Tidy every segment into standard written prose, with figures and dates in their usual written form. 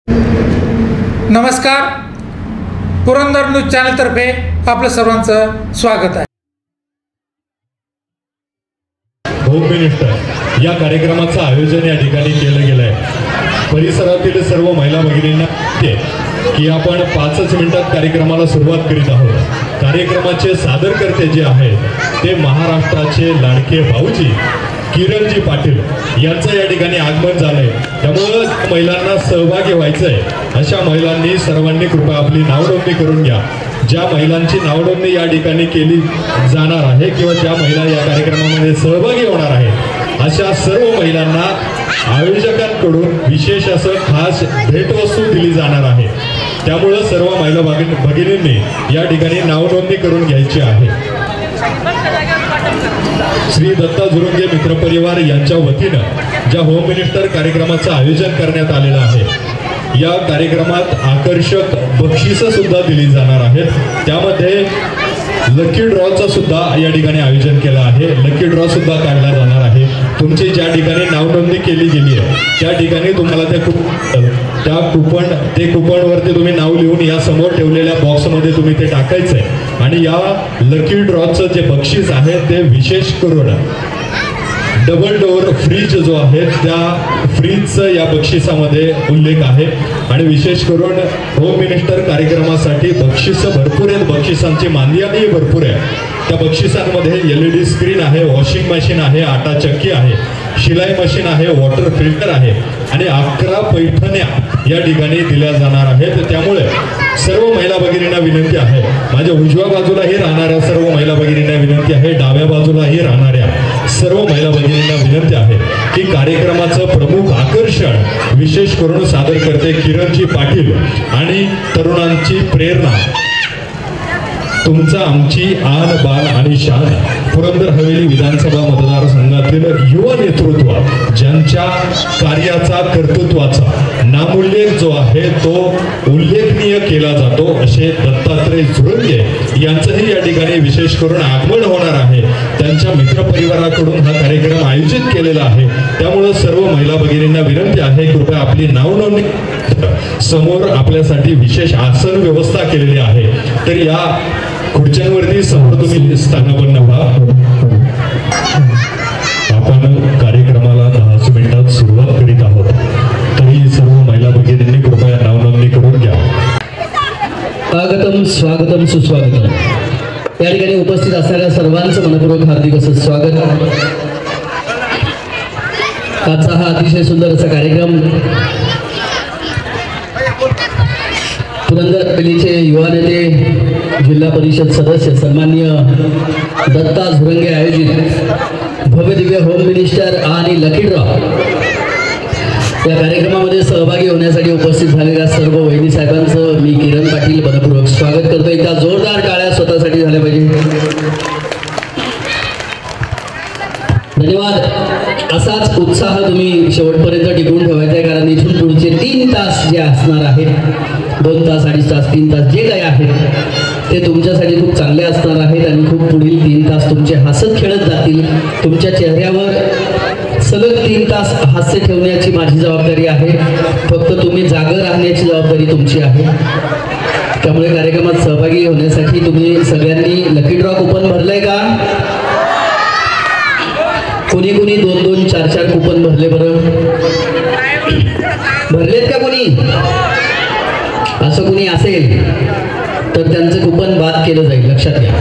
नमस्कार, पुरंदर न्यूज चॅनलतर्फे आपलं सर्वांचं स्वागत आहे. होम मिनिस्टर या कार्यक्रमाचं आयोजन या ठिकाणी केलं गेलं आहे. परिसरातील सर्व महिला भगिनींना की आपण 5 मिनिटात कार्यक्रमाला सुरुवात करीत आहोत. कार्यक्रमाचे सादरकर्ते जे आहेत ते महाराष्ट्राचे लाडके भाऊजी किरणजी पाटील यांचं या ठिकाणी आगमन झालंय. त्यामुळे महिलांना सहभागी व्हायचंय अशा महिलांनी सर्वांनी कृपया आपली नावनोंदणी करून घ्या. ज्या महिलांची नावनोंदणी या ठिकाणी केली जाणार आहे किंवा ज्या महिला या कार्यक्रमामध्ये सहभागी होणार आहेत अशा सर्व महिलांना आयोजकांकडून विशेष असं खास भेटवस्तू दिली जाणार आहे. त्यामुळं सर्व महिला भगिनींनी या ठिकाणी नावनोंदणी करून घ्यायची आहे. श्री दत्ता झुरंगे मित्रपरिवार यांच्या वतीनं ज्या होम मिनिस्टर कार्यक्रमाचं आयोजन करण्यात आलेलं आहे या कार्यक्रमात आकर्षक बक्षिसं सुद्धा दिली जाणार आहेत. त्यामध्ये लकी ड्रॉचं सुद्धा या ठिकाणी आयोजन केलं आहे. लकी ड्रॉ सुद्धा काढला जाणार आहे. तुमची ज्या ठिकाणी नावनोंदणी केली गेली आहे त्या ठिकाणी तुम्हाला ते कुपनवरती तुम्ही नाव लिहून या समोर ठेवलेल्या बॉक्समध्ये तुम्ही ते टाकायचं आहे. आणि या लकी ड्रॉचं जे बक्षीस आहे ते विशेष करून डबल डोअर फ्रीज जो आहे त्या फ्रीजचं या बक्षिसामध्ये उल्लेख आहे. आणि विशेष करून होम मिनिस्टर कार्यक्रमासाठी बक्षिसं भरपूर आहेत. बक्षिसांची मानधनही भरपूर आहे. त्या बक्षिसांमध्ये LED स्क्रीन आहे, वॉशिंग मशीन आहे, आटा चक्की आहे, शिलाई मशीन आहे, वॉटर फिल्टर आहे आणि 11 पैठण्या या ठिकाणी दिल्या जाणार आहेत. त्यामुळे सर्व महिला भगिनींना विनंती आहे, माझ्या उजव्या बाजूलाही राहणाऱ्या सर्व महिला भगिनींना विनंती आहे, डाव्या बाजूलाही राहणाऱ्या सर्व महिला भगिनींना विनंती आहे की कार्यक्रमाचं प्रमुख आकर्षण विशेष करून सादर करते किरणजी पाटील आणि तरुणांची प्रेरणा तुमचा आमची आन बान आणि शान पुरंदर हवेली विधानसभा मतदारसंघातील युवा नेतृत्व ज्यांच्या कार्याचा कर्तृत्वाचा नामोल्लेख जो आहे तो उल्लेखनीय केला जातो असे दत्तात्रय झुरंगे यांचंही या ठिकाणी विशेष करून आगमन होणार आहे. त्यांच्या मित्रपरिवाराकडून हा कार्यक्रम आयोजित केलेला आहे. त्यामुळे सर्व महिला भगिनींना विनंती आहे कृपया आपली नावनोंदणी समोर आपल्यासाठी विशेष आसन व्यवस्था केलेली आहे. तर या खुर्च्यांवरती समोर तुम्ही स्थानापन्न व्हा. आपण कार्यक्रमाला 10 मिनिटात सुरुवात करीत आहोत. तरी सर्व महिला भगिनींनी कृपया नावनोंदणी करून घ्या. स्वागतम स्वागतम सुस्वागतम. या ठिकाणी उपस्थित असणाऱ्या सर्वांचं मनपूर्वक हार्दिक असं स्वागत. आजचा हा अतिशय सुंदर असा कार्यक्रम पुरंदर हवेलीचे युवा नेते जिल्हा परिषद सदस्य सन्माननीय दत्ता झुरंगे आयोजित भव्य दिव्य होम मिनिस्टर आणि लकी ड्रॉ या कार्यक्रमामध्ये सहभागी होण्यासाठी उपस्थित झालेल्या सर्व वहिनी साहेबांचं मी किरण पाटील मनपूर्वक स्वागत करतो. एकदा जोरदार टाळ्या स्वतःसाठी झाल्या पाहिजे. धन्यवाद. असाच उत्साह तुम्ही शेवटपर्यंत टिकवून ठेवायचा आहे कारण इथून पुढचे 3 तास जे असणार आहेत 2 तास 2.5 तास 3 तास जे काही आहेत ते तुमच्यासाठी खूप चांगले असणार आहेत आणि खूप पुढील 3 तास तुमचे हसत खेळत जातील. तुमच्या चेहऱ्यावर सलग 3 तास हास्य ठेवण्याची माझी जबाबदारी आहे. फक्त तुम्ही जागर राहण्याची जबाबदारी तुमची आहे. त्यामुळे कार्यक्रमात सहभागी होण्यासाठी तुम्ही सगळ्यांनी लकी ड्रॉ कुपन भरलंय का? कोणी 2-2 4-4 कुपन भरले बरं? भरलेत का कोणी? असं कोणी असेल तर त्यांचं कुपन बाद केलं जाईल, लक्षात घ्या.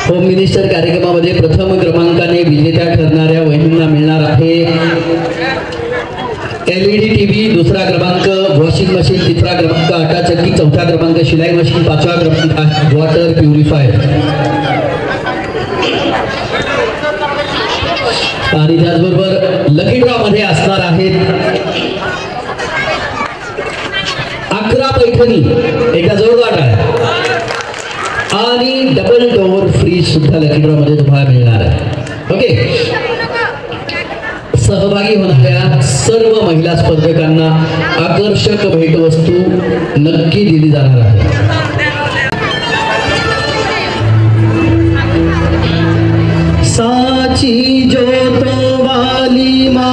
होम मिनिस्टर कार्यक्रमामध्ये प्रथम क्रमांकाने विजेत्या ठरणाऱ्या वहिनींना मिळणार आहे LED TV, 2रा क्रमांक वॉशिंग मशीन, 3रा क्रमांक आटा चक्की, 4था क्रमांक शिलाई मशीन, 5वा क्रमांक वॉटर प्युरिफायर. आणि त्याचबरोबर लकी ड्रॉ मध्ये असणार आहेत 11 पैठणी. एकदा जोरदार आहे. आणि डबल डोअर फ्रीज सुद्धा लकी ड्रॉ मध्ये तुम्हाला मिळणार आहे. ओके. सहभागी होणाऱ्या सर्व महिला स्पर्धकांना आकर्षक भेटवस्तू नक्की दिली जाणार आहे. साची ज्योत वाली माँ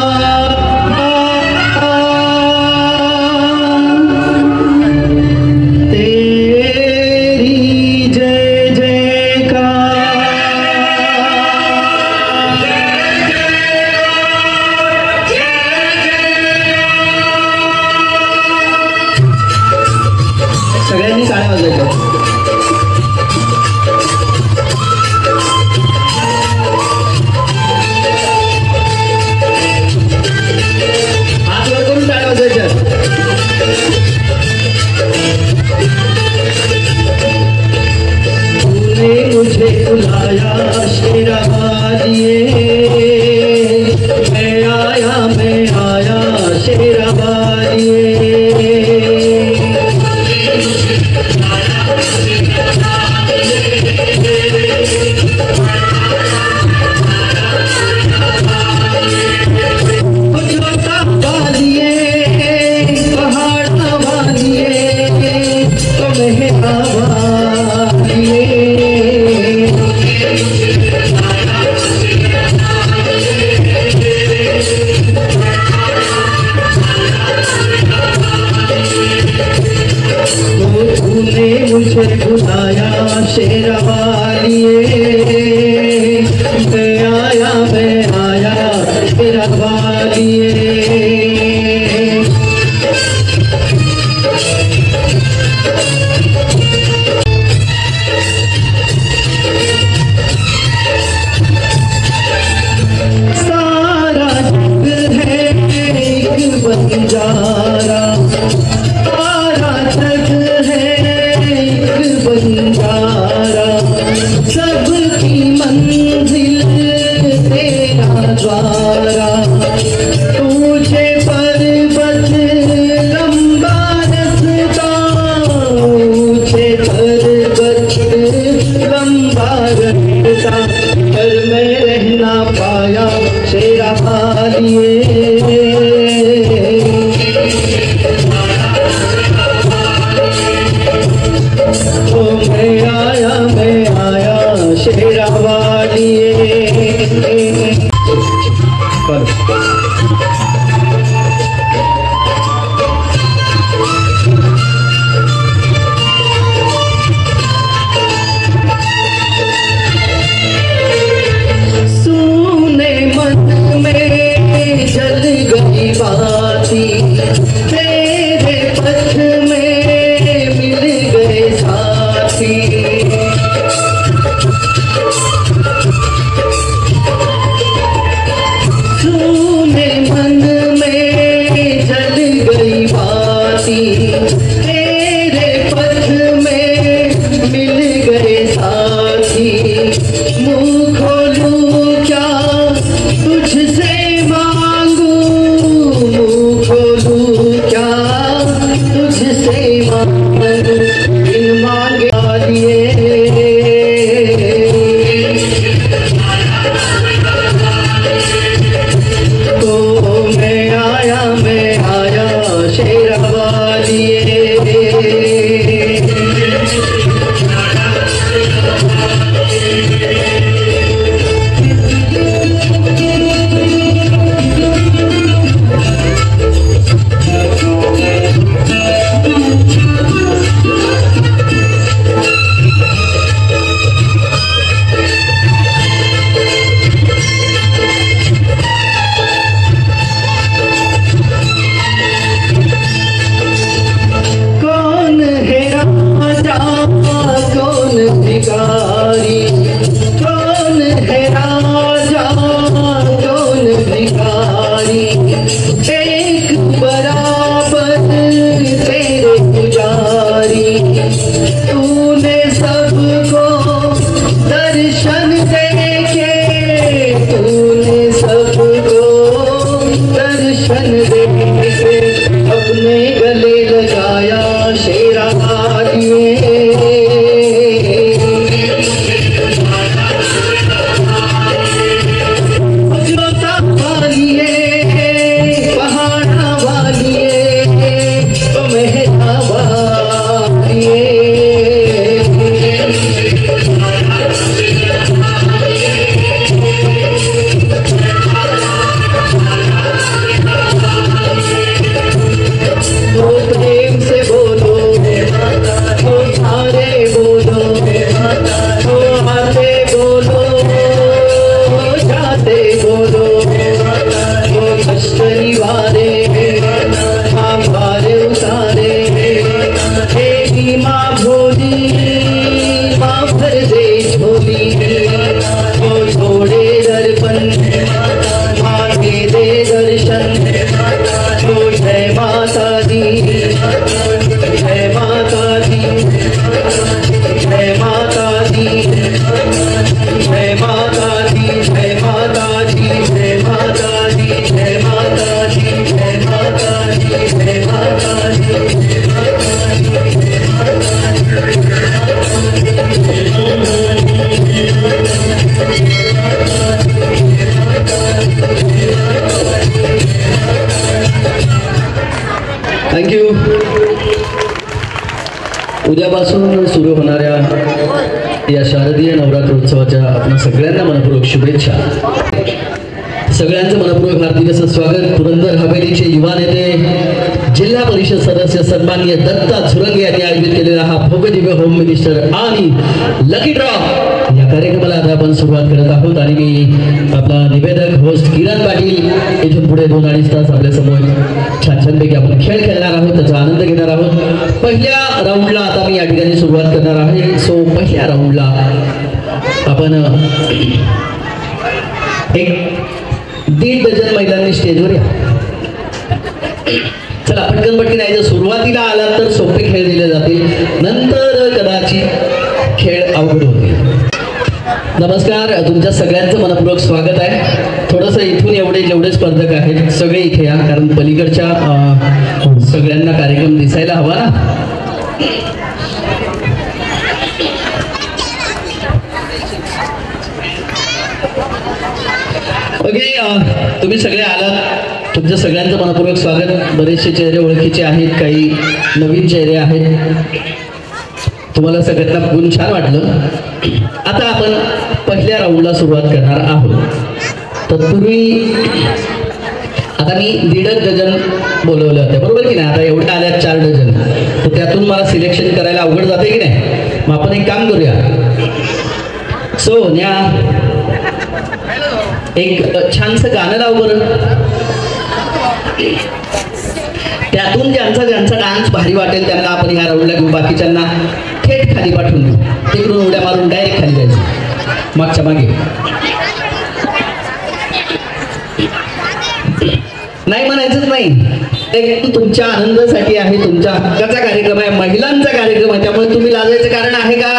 शेरावालिए मुझे बुलाया शेरावालिए मैं आया शेरावालिए सारा जग है एक बंजारा सारा जग बंजारा सबकी मंजिल तेरा द्वारा ऊंचे पर्वत लंबा रास्ता ऊंचे पर्वत लंबा रास्ता पर मैं रहना पाया शेरावालिए मैं आया शेरावालिए सुने मन में जल गई बाती तेरे पथ में मिल गए साथी सुने मन में जल गई बाती तेरे पथ में मिल गए साथी मुँह खोलूं क्या तुझसे मांगू मुँह खोलूं क्या तुझसे मांगू बिन मांगे वालिए मैं आया शेरावालिए भिखारी कौन है राजा कौन भिखारी एक बराबर तेरे पुजारी तूने सबको दर्शन देके तूने सबको दर्शन देके अपने गले लगाया शेरावालिए प्रेम से बोलो सारे बोलो आते बोलो जाते बोलो कष्टरी वारे भारे उतारे देवी माँ भोली माँ भर दे झोली वो छोड़े दर्पण मांगे दे दर्शन वो जय माता दी जय माता दी जय माता दी जय माता दी जय माता दी जय माता दी जय माता दी जय थँक्यू. उद्यापासून सुरू होणाऱ्या या शारदीय नवरात्रोत्सवाच्या आपण सगळ्यांना मनपूर्वक शुभेच्छा. सगळ्यांचं मनपूर्वक हार्दिक असं स्वागत. पुरंदर हवेलीचे युवा नेते जिल्हा परिषद सदस्य सन्माननीय दत्ता झुरंगे यांनी आयोजित केलेला हा भव्य दिव्य होम मिनिस्टर आणि लकी ड्रॉ या कार्यक्रमाला आता आपण सुरुवात करत आहोत. आणि मी आपला निवेदक होस्ट किरण पाटील इथून पुढे 2-2.5 तास आपल्या समोर छानपैकी आपण खेळ खेळणार आहोत, त्याचा आनंद घेणार आहोत. पहिल्या राऊंडला आता मी या ठिकाणी सुरुवात करणार आहे. सो पहिल्या राऊंडला आपण 1.5 डझन महिलांनी स्टेजवर या. चला पटकन नाही. जर सुरुवातीला आला तर सोपे खेळ दिले जातील, नंतर कदाचित खेळ अवघड होतील. नमस्कार, तुमच्या सगळ्यांचं मनपूर्वक स्वागत आहे. थोडंसं इथून जेवढे स्पर्धक आहेत सगळे इथे या, कारण पलीकडच्या सगळ्यांना कार्यक्रम दिसायला हवा ना. ओके, तुम्ही सगळे आलात, तुमच्या सगळ्यांचं मनपूर्वक स्वागत. बरेचसे चेहरे ओळखीचे आहेत, काही नवीन चेहरे आहेत. तुम्हाला सगळ्यांना बघून छान वाटलं. आता आपण पहिल्या राऊंडला सुरुवात करणार आहोत. तत्पूर्वी आता मी 1.5 डझन बोलवलं होतं, बरोबर की नाही. आता एवढ्या आल्यात 4 डझन, तर त्यातून मला सिलेक्शन करायला अवघड जाते की नाही. मग आपण एक काम करूया. सोन्या एक छानसं गाणं लाव बरं. त्यातून ज्यांचा डान्स भारी वाटेल त्यांना आपण ह्या राऊंडला घेऊ, बाकीच्यांना थेट खाली पाठवून देऊ. तिकडून उड्या मारून डायरेक्ट खाली जायचं मागच्या मागे. नाही म्हणायचंच नाही. एक तुमच्या आनंदासाठी आहे, तुमच्या हक्काचा कार्यक्रम आहे, महिलांचा कार्यक्रम आहे. त्यामुळे तुम्ही लाजायचं कारण आहे का?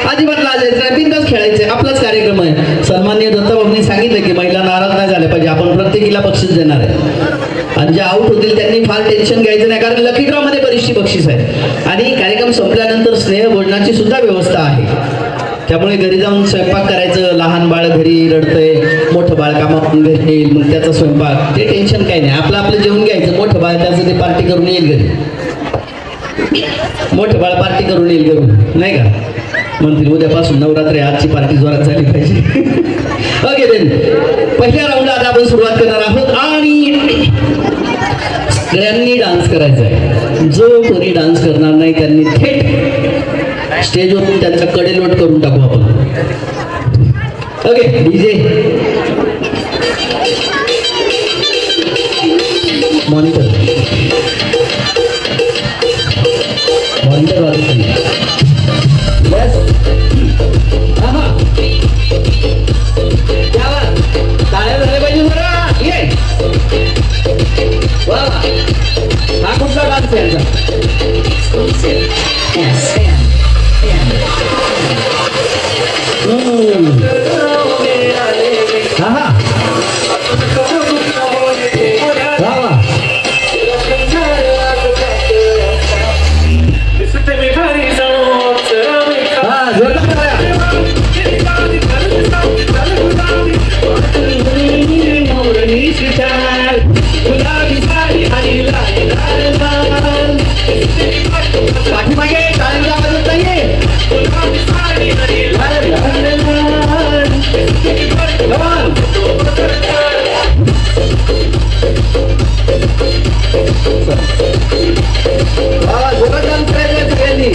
अजिबात लाजायचं नाही, बिनधास्त खेळायचं. आपलाच कार्यक्रम आहे. सन्माननीय दत्ताभाऊंनी सांगितलं की महिला नाराज नाही झाल्या पाहिजे, आपण प्रत्येकीला बक्षीस देणार आहे. आणि जे आउट होतील त्यांनी फार टेन्शन घ्यायचं नाही, कारण लकी ड्रॉ मध्ये बरीचशी बक्षीस आहे. आणि कार्यक्रम संपल्यानंतर स्नेहभोजनाची सुद्धा व्यवस्था आहे. त्यामुळे घरी जाऊन स्वयंपाक करायचं. लहान बाळ घरी रडतंय, मोठं बाळ कामातून घरी येईल, मग त्याचा स्वयंपाक, ते टेन्शन काही नाही. आपलं जेवण घ्यायचं. मोठं बाळ त्याचं ते पार्टी करून येईल घरी. मोठं बाळ पार्टी करून येईल घरून, नाही का? म्हणतील उद्यापासून नवरात्री, आजची पार्टी जोरात झाली पाहिजे. ओके देन, पहिल्या राऊंडला आता आपण सुरुवात करणार आहोत. आणि सगळ्यांनी डान्स करायचा आहे. जो कोणी डान्स करणार नाही त्यांनी थेट स्टेजवरून त्यांचा कडेलोट करून टाकू आपण. ओके डीजे मॉनिटर वाजत नाही. टाळ्या झाल्या पाहिजे जरा. ये वा, हा कुठला डान्स आहे यांचा? पाठीमागे टाळ्यांचा आवाज येत नाहीये. जोरात डान्स करायचा सगळ्यांनी.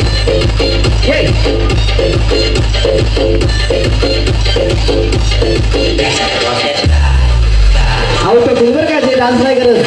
अहो तो गुलबर काय ते डान्स नाही करत.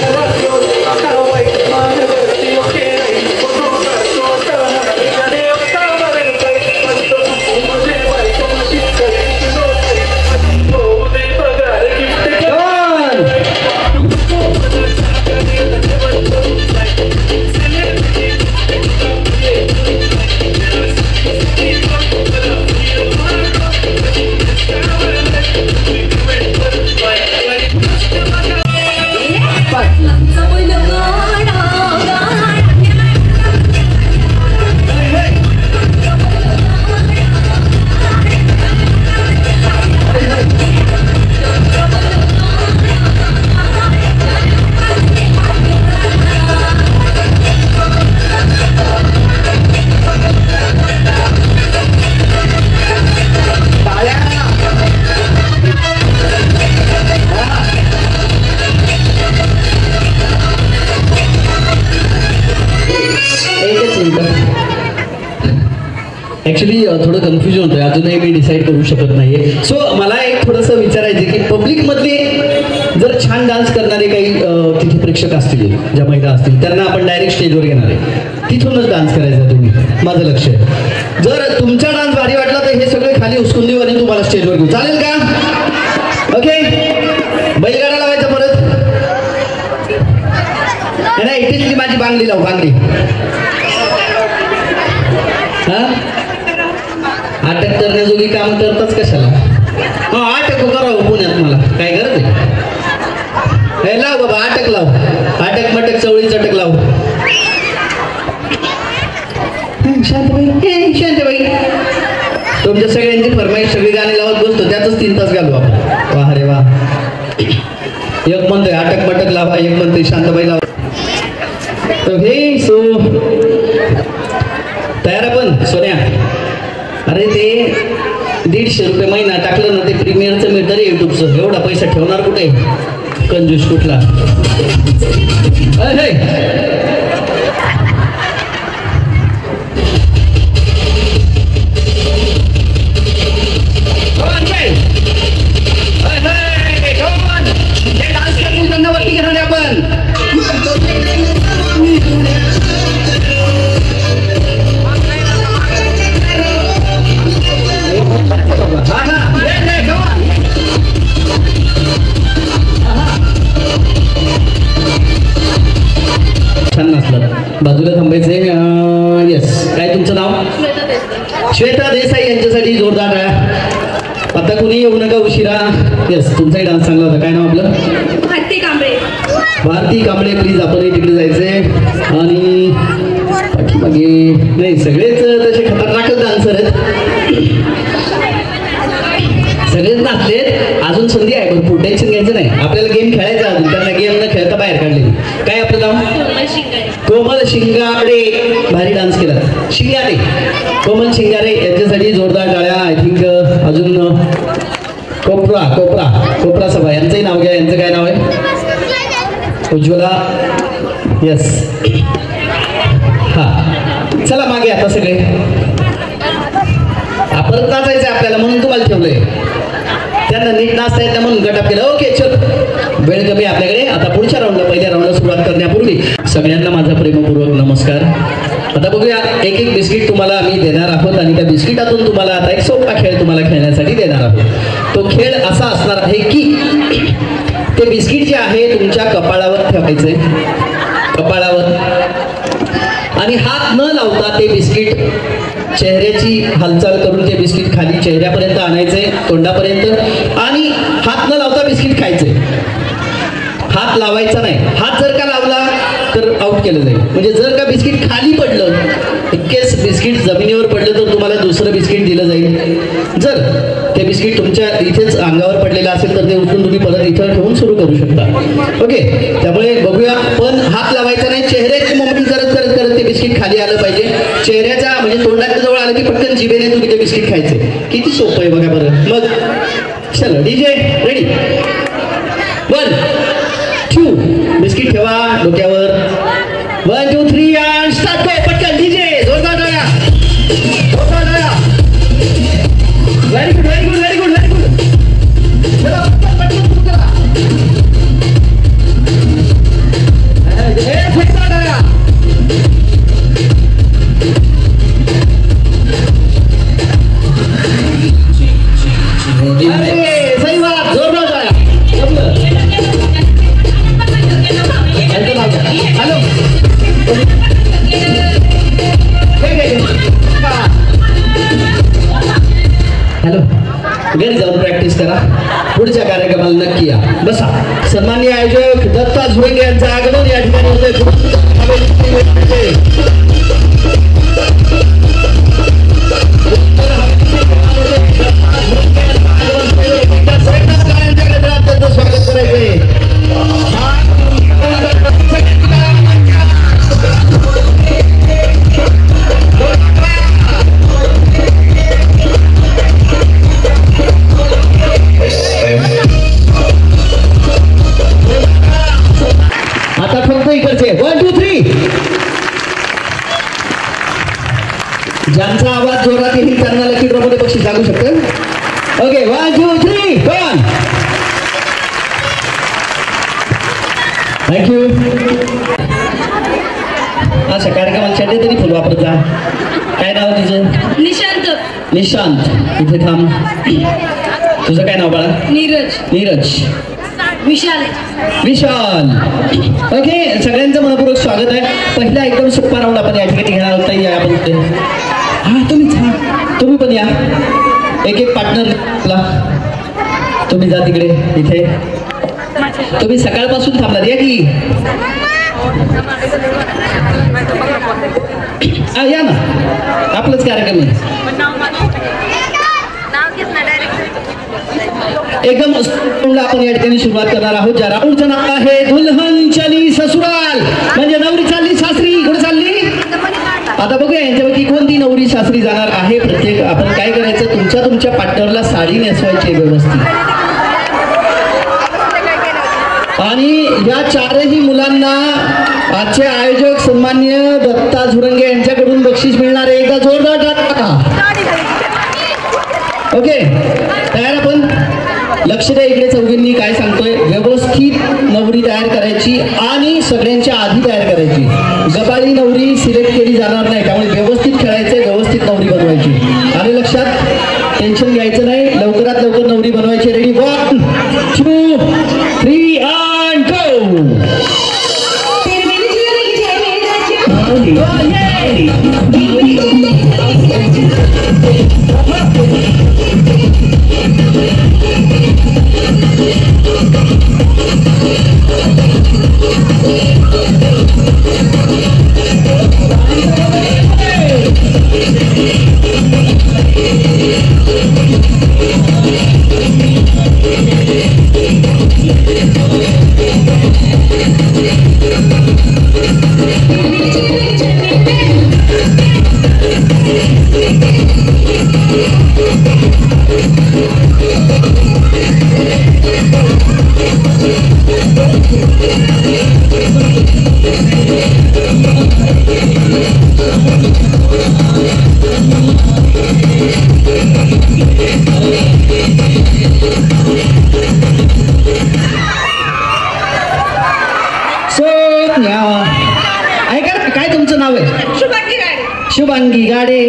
ॲक्च्युली थोडं कन्फ्युजन होतं, अजूनही मी डिसाईड करू शकत नाहीये. सो मला एक थोडंसं विचारायचं आहे की पब्लिकमधले जर छान डान्स करणारे काही तिथे प्रेक्षक असतील, ज्या महिला असतील, त्यांना आपण डायरेक्ट स्टेजवर घेणार आहे, तिथूनच डान्स करायचा तुम्ही, माझं लक्ष आहे. जर तुमचा डान्स भारी वाटला तर हे सगळे खाली उचकून देऊ आणि तुम्हाला स्टेजवर घेऊ, चालेल का? ओके, बैलगाडा लावायचा परत नाही, इथेच माझी बांगडी लाव, बांगडी. हा, अटक करण्याजोगी काम करताच कशाला? हो, अटक करावं पुण्यात, मला काय गरज आहे? हे लाव बाबा, अटक लाव, अटक मटक चवळी चटक लाव. शांतबाई, शांतबाई, तुमच्या सगळ्यांची फरमाईश, सगळी गाणी लावत बसतो, त्यातच 3 तास घालू आपण. वा रे वा. एक म्हणतोय अटक मटक लावा, एक म्हणतोय शांतबाई लावा. ओके, सो तयार आपण सोन्या? अरे ते 150 रुपये महिना टाकलं ना, ते प्रीमियरचं मिळतं रे युट्यूबचं. एवढा पैसा ठेवणार कुठे, कंजूस कुठला? वरती घेणार आपण. छान नसलं, बाजूला थांबायचंय. येस, काय तुमचं नाव? श्वेता देसाई. यांच्यासाठी जोरदार टाळ्या. आता कुणी येऊ नका उशिरा. येस, तुमचाही डान्स चांगला होता. काय नाव आपलं? भारती कांबळे. भारती कांबळे, प्लीज आपणही तिकडे जायचंय. आणि पाठीमागे नाही, सगळेच तसे खतरनाकच डान्सर आहेत, सगळेच नाचलेत. अजून संधी आहे, पण खूप टेन्शन घ्यायचं नाही. आपल्याला गेम खेळायचा अजून, त्यांना गेम न खेळता बाहेर काढले. काय आपलं नाव? कोमल शिंगाडे. भारी डान्स केला. शिंगारे, कोमल शिंगारे यांच्यासाठी जोरदार टाळ्या. आय थिंक अजून कोपरा सभा, यांचंही नाव घ्या. यांचं काय नाव आहे? उज्ज्वला. येस, हा, चला मागे आता सगळे. परत नाचायचं आपल्याला, म्हणून तुम्हाला ठेवलंय. त्यांना नीट नाचता येत नाही म्हणून गटाप केलं. ओके, चल, वेळ कमी आपल्याकडे. आता पुढच्या राऊंडला, पहिल्या राऊंडला सुरुवात करण्यापूर्वी सगळ्यांना माझा प्रेमपूर्वक नमस्कार. आता बघूया, एक एक बिस्किट तुम्हाला आम्ही देणार आहोत आणि त्या बिस्किटातून तुम्हाला आता एक सोपा खेळ तुम्हाला खेळण्यासाठी देणार आहोत. तो खेळ असा असणार आहे की ते बिस्किट जे आहे तुमच्या कपाळावर ठेवायचंय, कपाळावर, आणि हात न लावता ते बिस्किट चेहऱ्याची हालचाल करून ते बिस्किट खाली चेहऱ्यापर्यंत आणायचंय, तोंडापर्यंत, आणि हात न लावता बिस्किट खायचंय. हात लावायचा नाही. हात जर का लावला तर आउट केलं जाईल. म्हणजे जर का बिस्किट खाली पडलं, इतकेच बिस्किट जमिनीवर पडलं तर तुम्हाला दुसरं बिस्किट दिलं जाईल. जर ते बिस्किट तुमच्या इथेच अंगावर पडलेलं असेल तर ते उचलून तुम्ही परत इथं ठेवून सुरू करू शकता. ओके, त्यामुळे बघूया. पण हात लावायचा नाही. चेहऱ्याची मुवमेंट करत करत करत ते बिस्किट खाली आलं पाहिजे. चेहऱ्याच्या म्हणजे तोंडाच्या जवळ आलं की पटकन जिभेने तुम्ही ते बिस्किट खायचे. किती सोपं आहे बघा बरं. मग चलो, डीजे रेडी. 1 2 बिस्किट ठेवा डोक्यावर. 1 2 3 आणि स्टार्ट करा. पटकन डीजे, जोरदार टाळ्या, जोरदार टाळ्या. Very good, very good, very good, very good. चला पटकन सुरू करा. जोरदार टाळ्या. अरे सही बात, जोरदार टाळ्या. हॅलो, हॅलो, घरी जाऊन प्रॅक्टिस करा. पुढच्या कार्यक्रमाला नक्की या. बसा. सन्माननीय आयोजक दत्ता झोईंगे यांचं आगमन या ठिकाणी होते. स्वागत करायचंय. आता फक्त इकडचे 1 2 3 ज्यांचा आवाज जोरात येईल त्यांना लकी ड्रॉ मध्ये बक्षीस लागू शकतं. ओके 1 2 3 1. थँक्यू. अच्छा कार्यक्रमाला चड्डे तरी फुल वापरत जा. काय नाव तुझं? निशांत. निशांत इथे थांब. तुझं काय नाव बाळा? नीरज. नीरज. विशाल. विशाल. ओके सगळ्यांचं मनपूर्वक स्वागत आहे. पहिला एकदम सोपा राऊंड आपण या ठिकाणी घेणार आहोत. ताई या आपण. हा तुम्ही पण या. एक पार्टनरला तुम्ही जा तिकडे. इथे तुम्ही सकाळपासून थांबलात या की या ना. आपलंच कार्यक्रम आहे. एकदम आपण या ठिकाणी सुरुवात करणार आहोत. ज्या राऊंडचं नाव आहे दुल्हन चली ससुराल, म्हणजे नवरी चालली सासरी. कुठे चालली आता बघूया यांच्यापैकी कोणती नवरी सासरी जाणार आहे. प्रत्येक आपण काय करायचं, तुमच्या पार्टनरला साडी नेसवायची व्यवस्थित. आणि या चारही मुलांना आजचे आयोजक सन्मान्य दत्ता झुरंगे यांच्याकडून बक्षीस मिळणार आहे. एकदा जोरदार टाळ्या. ओके तयार आपण. लक्ष द्या इकडे. चौघींनी काय सांगतोय, व्यवस्थित नवरी तयार करायची आणि सगळ्यांच्या आधी तयार करायची. गबाळी नवरी सिलेक्ट केली जाणार नाही, त्यामुळे व्यवस्थित खेळायचे, व्यवस्थित नवरी बनवायची. आणि लक्षात टेन्शन घ्यायचं नाही. लवकरात लवकर नवरी बनवायची. Ready 1 2 3 and go. काय तुमचं नाव आहे? शुभांगी गाडे.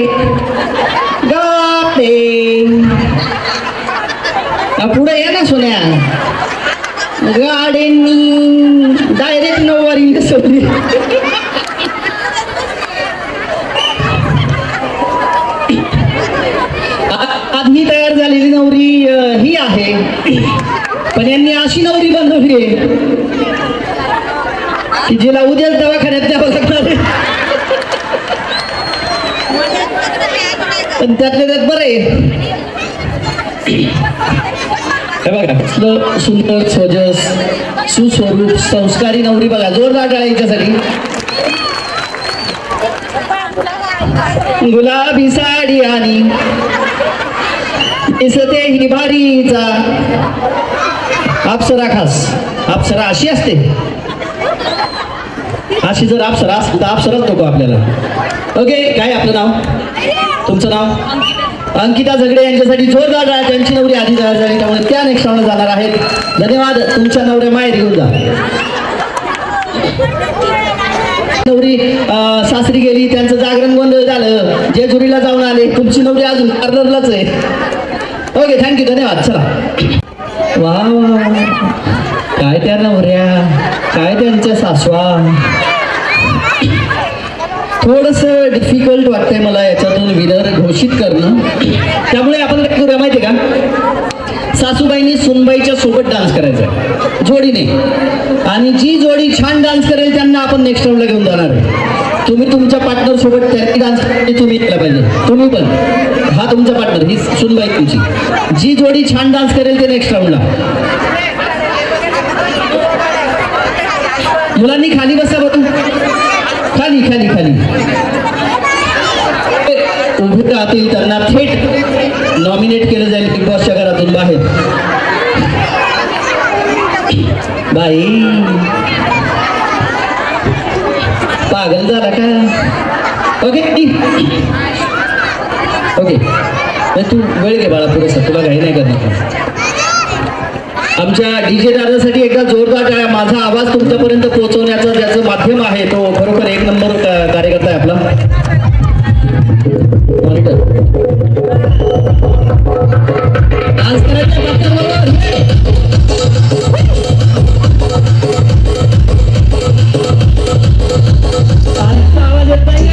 पुढे या ना सोन्या. गाडेंनी डायरेक्ट नऊवारी नेसवली. आधी तयार झालेली नवरी ही आहे, पण यांनी अशी नवरी बनवली की जिला उद्याच दवाखान्यात द्यावं लागणार. पण त्यातले त्यात बरं आहे. बघा सुंदर सोजस सुस्वरूप संस्कारी नवरी बघा. जोरदार टाळ्या याच्यासाठी. गुलाबी साडी आणि दिसते ही भारीचा. अप्सरा खास. अप्सरा अशी असते. अशी जर अप्सरा असते तर अप्सराच नको आपल्याला. ओके काय आपलं नाव? तुमचं नाव? अंकिता झगडे यांच्यासाठी जोरदार टाळ्या. त्यांची नवरी आधी तयार झाली, त्यामुळे त्या नेक्स्ट राऊंडला जाणार आहेत. धन्यवाद. तुमच्या नवऱ्या माहेर घेऊन जा. नवरी सासरी गेली, त्यांचं जागरण गोंधळ झालं, जेजुरीला जाऊन आले. तुमची नवरी अजून पार्लरलाच आहे. ओके थँक्यू धन्यवाद. चला. वा काय त्या नवऱ्या, काय त्यांच्या सासवा. थोडंसं डिफिकल्ट वाटतंय मला याच्यातून विनर घोषित करणं. त्यामुळे आपण काय करूया माहिती आहे का, सासूबाईंनी सुनबाईच्या सोबत डान्स करायचा आहे जोडीने. आणि जी जोडी छान डान्स करेल त्यांना आपण नेक्स्ट राऊंडला घेऊन जाणार आहे. तुम्ही तुमच्या पार्टनर सोबत त्यांनी डान्स तुम्ही केला पाहिजे. तुम्ही पण. हा तुमचा पार्टनर, ही सुनबाई तुमची. जी जोडी छान डान्स करेल ते नेक्स्ट राऊंडला. मुलांनी खाली बसा बघू. खाली खाली खाली. उभे राहतील त्यांना थेट नॉमिनेट केलं जाईल बिग बॉसच्या घरातून बाहेर. बाई पागल झाला का? ओके ओके तू वेळ घे बाळा पुरेसा, तुला काही नाही करणार. आमच्या डीजे दादासाठी एकदा जोरदार टाळ्या. माझा आवाज तुमच्यापर्यंत पोहोचवण्याचं ज्याचं माध्यम आहे तो खरोखर एक नंबर कार्यकर्ता आहे आपला. डान्स करायचं आवाज येत नाही.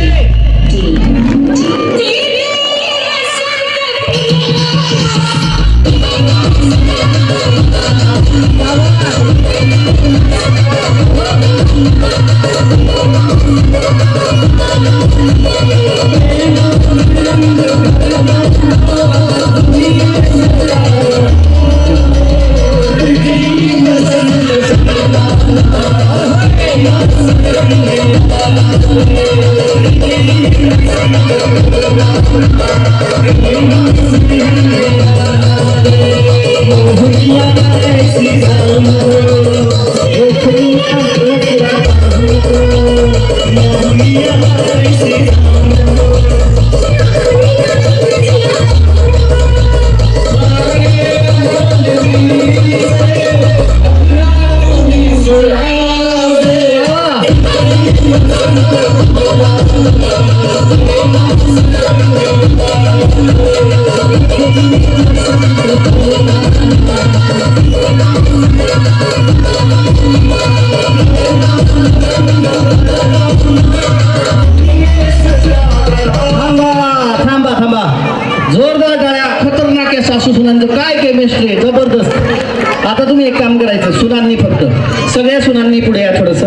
जोरदार टाळ्या. खतरनाक आहे सासू सुनांचं, काय केमिस्ट्री आहे, जबरदस्त. आता तुम्ही एक काम करायचं, सुनांनी फक्त सगळ्या सुनांनी पुढे या थोडस.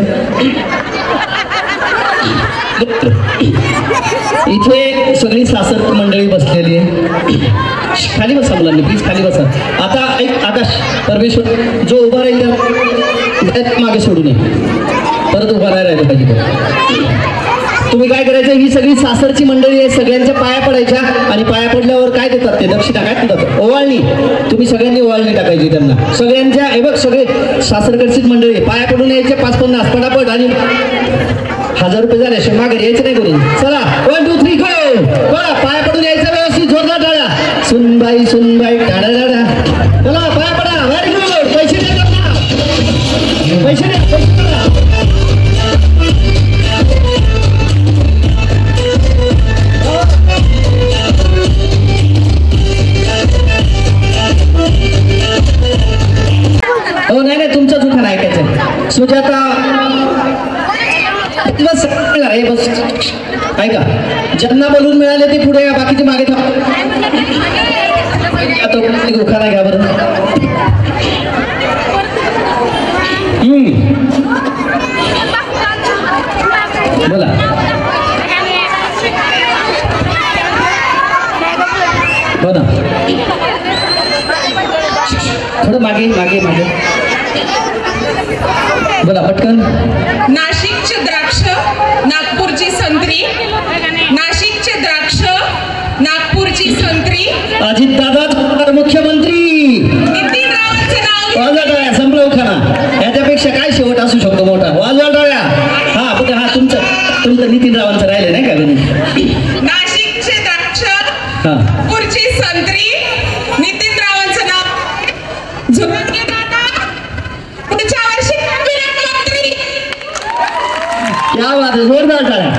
इथे सगळी सासर मंडळी बसलेली आहे. खाली बसा मुलांनी, प्लीज खाली बसा. आता एक आकाश परमेश्वर जो उभा राहील त्या मागे सोडू नये, परत उभा नाही राहिलं पाहिजे. तुम्ही काय करायचं, ही सगळी सासरची मंडळी आहे, सगळ्यांच्या पाया पडायच्या आणि पाया पडल्यावर काय देतात ते दक्षिणा, काय देतात, ओवाळणी. तुम्ही सगळ्यांनी ओवाळणी टाकायची त्यांना सगळ्यांच्या. हे बघ सगळे सासरकडचीच मंडळी पाया पडून यायचे, 5-50 पटापट आणि 1000 रुपये झाले मागे यायचं नाही करून. चला 1 2 3 गो. बघा पाया पडून यायचं व्यवस्थित, जोरदार टाळ्या. सुनबाई सुनबाई टाळ्या टाळ्या. चला पाया पडा. Very good. पैसे द्या, पैसे द्या, पैसे द्या. हो नाही नाही, तुमचं दुकान ऐकायचं. सुजाता बस बस ऐका, ज्यांना बोलून मिळाले ते पुढे या, बाकीचे मागे थांब. आता दुकान घ्या बरं. बोला. हो ना, थोडं मागे मागे मागे बोला पटकन. नाशिकचे द्राक्ष, नागपूरची संत्री. नाशिकचे द्राक्ष, नागपूरची संत्री. अजितदादा मुख्यमंत्री. नितीन रावांचं नाव. वाजवा टाळ्या. संपलं उखाणा. याच्यापेक्षा काय शेवट असू शकतो मोठा. वाजवा टाळ्या. हा पण हा तुमचं नितीन रावांचं राहिले नाही का. नाशिकचे द्राक्ष, हा नागपूरची संत्री. नितीन रावांचं नाव. झुरंगे दादा पुढच्या वर्षी कॅबिनेट मंत्री. क्या बात आहे. जोरदार टाळ्या.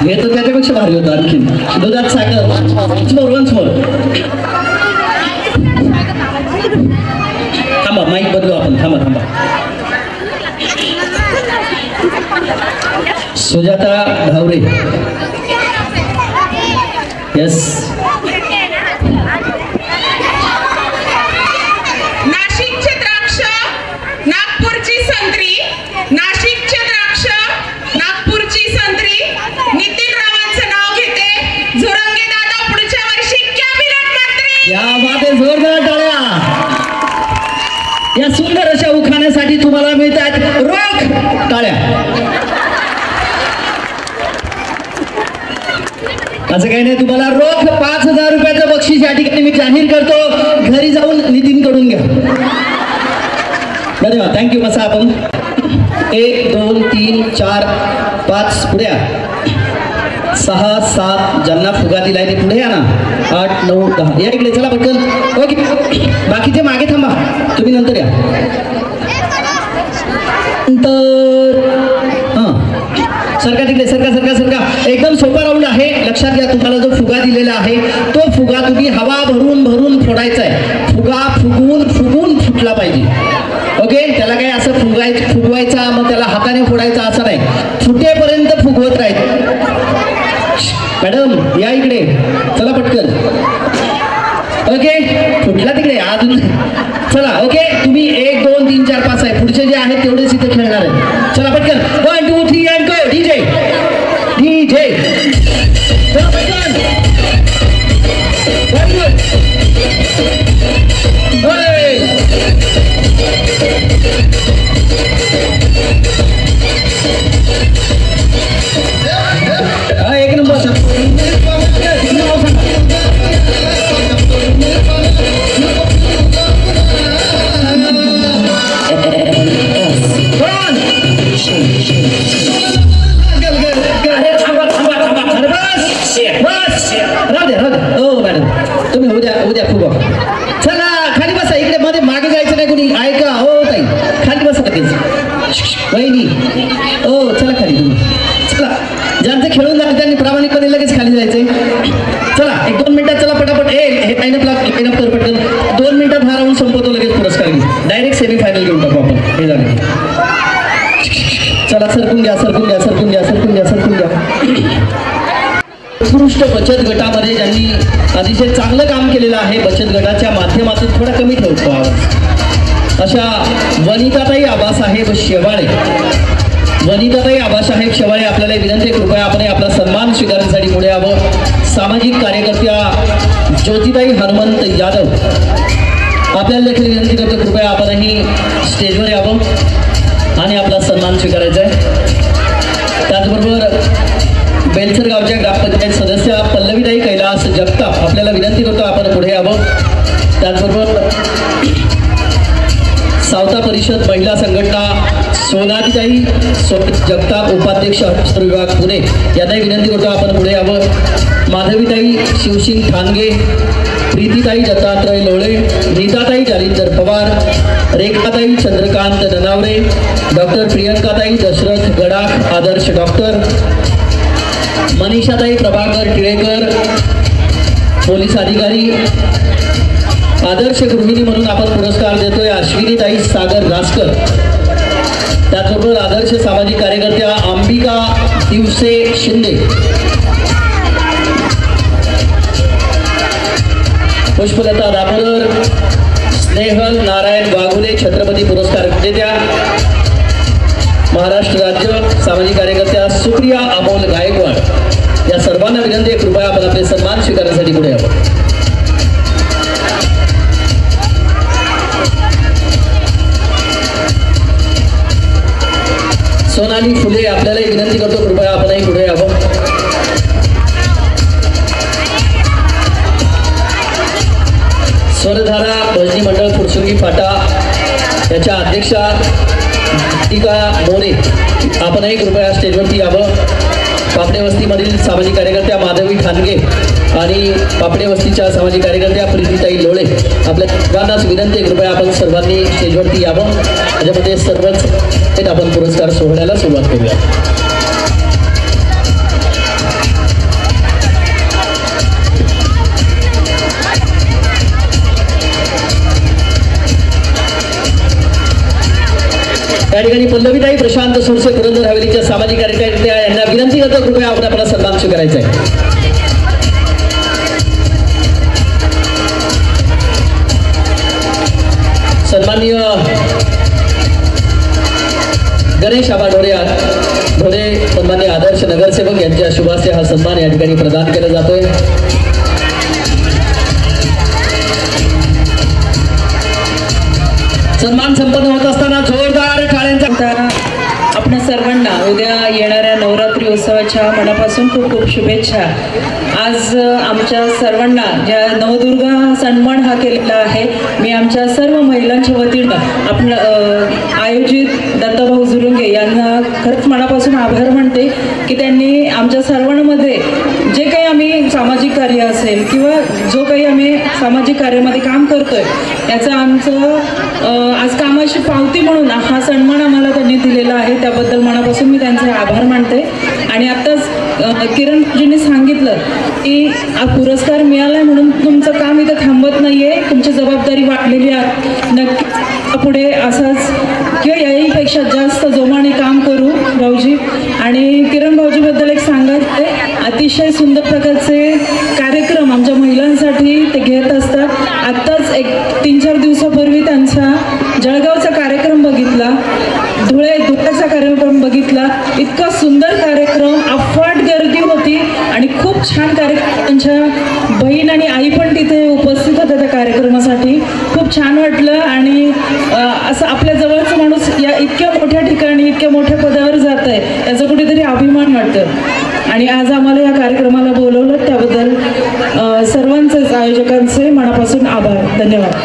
हे तर त्याच्यापेक्षा भारी होतं आणखीन. दुधात साखर. Once more. थांबा माईक बदलू आपण. थांबा. सुजाता धावरे. यस. नाशिकचे द्राक्ष, नागपूरची संत्री. नाशिकचे द्राक्ष, नागपूरची संत्री. नितीन रावांचं नाव घेते. झुरंगे दादा पुढच्या वर्षी कॅबिनेट मंत्री. या बात आहे. जोरदार टाळ्या. या सुंदर अशा उखाण्यासाठी तुम्हाला मिळतात रोख टाळ्या. असं काही नाही, तुम्हाला रोख 5000 रुपयाचं बक्षीस या ठिकाणी मी जाहीर करतो. घरी जाऊन नितीन कडून घ्या. धन्यवाद. थँक्यू. बसा आपण. 1 2 3 4 5 पुढे. 6, 7 ज्यांना फुगा दिलाय ते पुढे या ना. 8, 9, 10 या इकडे चला पटकन. ओके बाकीचे मागे थांबा, तुम्ही नंतर या. सरका तिकडे, सरका. एकदम सोपा राऊंड आहे. लक्षात घ्या, तुम्हाला जो फुगा दिलेला आहे तो फुगा तुम्ही हवा भरून फोडायचा आहे. फुगा फुगून फुटला पाहिजे. ओके, त्याला काय असं फुगवायचा मग त्याला हाताने फोडायचा असं नाही, फुटेपर्यंत फुगवत राहायचं. मॅडम या इकडे, चला पटकन. ओके, फुटला तिकडे अजून, चला. ओके, तुम्ही 1, 2, 3, 4, 5 आहे, पुढचे जे आहेत तेवढेच इथे खेळणार आहे. चला पटकन. 1, 2, 3 अँड गो. डीजे चला पटकन. Very good. एक नंबर. तुम्ही उद्या फुगा. चला खाली बसा, इकडे मध्ये मागे जायचं नाही कोणी. ऐका हो ताई, खाली बसा लगेच. वहिनी ओ चला खाली तुम्ही. चला, ज्यांचं खेळून झालं त्यांनी प्रामाणिकपणे लगेच खाली जायचंय. चला 1-2 मिनिटात चला पटापट. हे लाईनअप कर पटकन. 2 मिनिटात हा राऊंड संपवतो, लगेच पुरस्कार घेऊ. डायरेक्ट सेमीफायनल घेऊन टाकू आपण. हे झालं. चला सरकून घ्या. उत्कृष्ट बचत गटामध्ये ज्यांनी अतिशय चांगलं काम केलेलं आहे, बचत गटाच्या माध्यमातून थोडा कमी ठेवतो आवाज, अशा वनिताताई आबासाहेब शेवाळे. वनिताताई आबासाहेब शेवाळे आपल्याला विनंती, कृपया आपण आपला सन्मान स्वीकारण्यासाठी पुढे यावं. सामाजिक कार्यकर्त्या ज्योतिताई हनुमंत यादव आपल्याला देखील विनंती करतो, कृपया आपणही स्टेजवर यावं आणि आपला सन्मान स्वीकारायचा आहे. त्याचबरोबर बेलसर गावच्या ग्रामपंचायत सदस्य पल्लवीताई कैलास जगताप आपल्याला विनंती करतो, आपण पुढे यावं. त्याचबरोबर सावता परिषद महिला संघटना सोनालीताई जगताप उपाध्यक्ष हस्तर विभाग पुणे यांनाही विनंती करतो, आपण पुढे यावं. माधवीताई शिवसिंग ठाणगे, प्रीतीताई दत्तात्रय लोळे, नीताताई जालिंदर पवार, रेखाताई चंद्रकांत ननावरे, डॉक्टर प्रियंकाताई दशरथ गडाख आदर्श डॉक्टर, मनीषाताई प्रभाकर टिळेकर पोलीस अधिकारी, आदर्श गृहिणी म्हणून आपण पुरस्कार देतोय अश्विनीताई सागर रासकर. त्याचबरोबर आदर्श सामाजिक कार्यकर्त्या अंबिका दिवसे शिंदे, पुष्पलता दामोदर, स्नेहल नारायण वाघुले छत्रपती पुरस्कार विजेत्या, महाराष्ट्र राज्य सामाजिक कार्यकर्त्या सुप्रिया अमोल गायकवाड या सर्वांना विनंती आहे, कृपया आपण आपले सन्मान स्वीकारण्यासाठी पुढे यावं. सोनाली फुले आपल्याला विनंती करतो, कृपया आपणही पुढे यावं. स्वरधारा भजनी मंडळ फुरसुंगी फाटा याच्या अध्यक्षा टीका मोरे आपणही कृपया स्टेजवरती यावं. पापडे वस्तीमधील सामाजिक कार्यकर्त्या माधवी ठाणगे आणि पापडे वस्तीच्या सामाजिक कार्यकर्त्या प्रीतीताई लोळे आपल्या सर्वांनाच विनंती, कृपया आपण सर्वांनी स्टेजवरती यावं. त्याच्यामध्ये सर्वच आपण पुरस्कार सोहळ्याला सुरुवात करूया. या ठिकाणी पल्लवीताई प्रशांत सोरसे पुरंदर हवेलीच्या सामाजिक कार्यकर्त्या यांना विनंती करतो, कृपया आपण आपला सन्मान स्वीकारायचा आहे. सन्माननीय गणेश आबा ढोरे, सन्माननीय आदर्श नगरसेवक यांच्या शुभास्ते हा सन्मान या ठिकाणी प्रदान केला जातोय. सन्मान संपन्न होत असताना जोरदार टाळ्यांचा आपल्या सर्वांना उद्या येणाऱ्या नवरात्री उत्सवाच्या मनापासून खूप खूप शुभेच्छा. आज आमच्या सर्वांना ज्या नवदुर्गा सन्मान हा केलेला आहे, मी आमच्या सर्व महिलांच्या वतीनं आपण आयोजित दत्ताभाऊ झुरुंगे यांना खरंच मनापासून आभार मानते की त्यांनी आमच्या सर्वांमध्ये जे काही आम्ही सामाजिक कार्य असेल किंवा जो काही आम्ही सामाजिक कार्यामध्ये काम करतोय याचं आमचं आज कामाची पावती म्हणून हा सन्मान आम्हाला त्यांनी दिलेला आहे. त्याबद्दल मनापासून मी त्यांचे आभार मानते. आणि आत्ताच किरणजींनी सांगितलं की हा पुरस्कार मिळाला आहे म्हणून तुमचं काम इथं थांबत नाही आहे, तुमची जबाबदारी वाढलेली आहे. नक्की पुढे असंच किंवा याहीपेक्षा जास्त जोमाने काम करू भाऊजी. आणि किरण भाऊजीबद्दल एक सांगायचं आहे, अतिशय सुंदर प्रकारचे कार्यक्रम आमच्या महिलांसाठी ते घेत असतात. आत्ताच एक 3-4 दिवसापूर्वी त्यांचा जळगावचा कार्यक्रम बघितला, धुळ्याचा कार्यक्रम बघितला. इतका सुंदर कार्यक्रम, अफाट गर्दी होती आणि खूप छान कार्यक्रम. त्यांच्या बहीण आणि आई पण तिथे उपस्थित होत्या त्या कार्यक्रमासाठी. खूप छान वाटलं. आणि असं आपल्या जवळचा माणूस या इतक्या मोठ्या ठिकाणी इतक्या मोठ्या पदावर जात आहे याचा कुठेतरी अभिमान वाटतं. आणि आज आम्हाला या कार्यक्रमाला बोलवलं त्याबद्दल सर्वांचेच आयोजकांचे मनापासून आभार. धन्यवाद.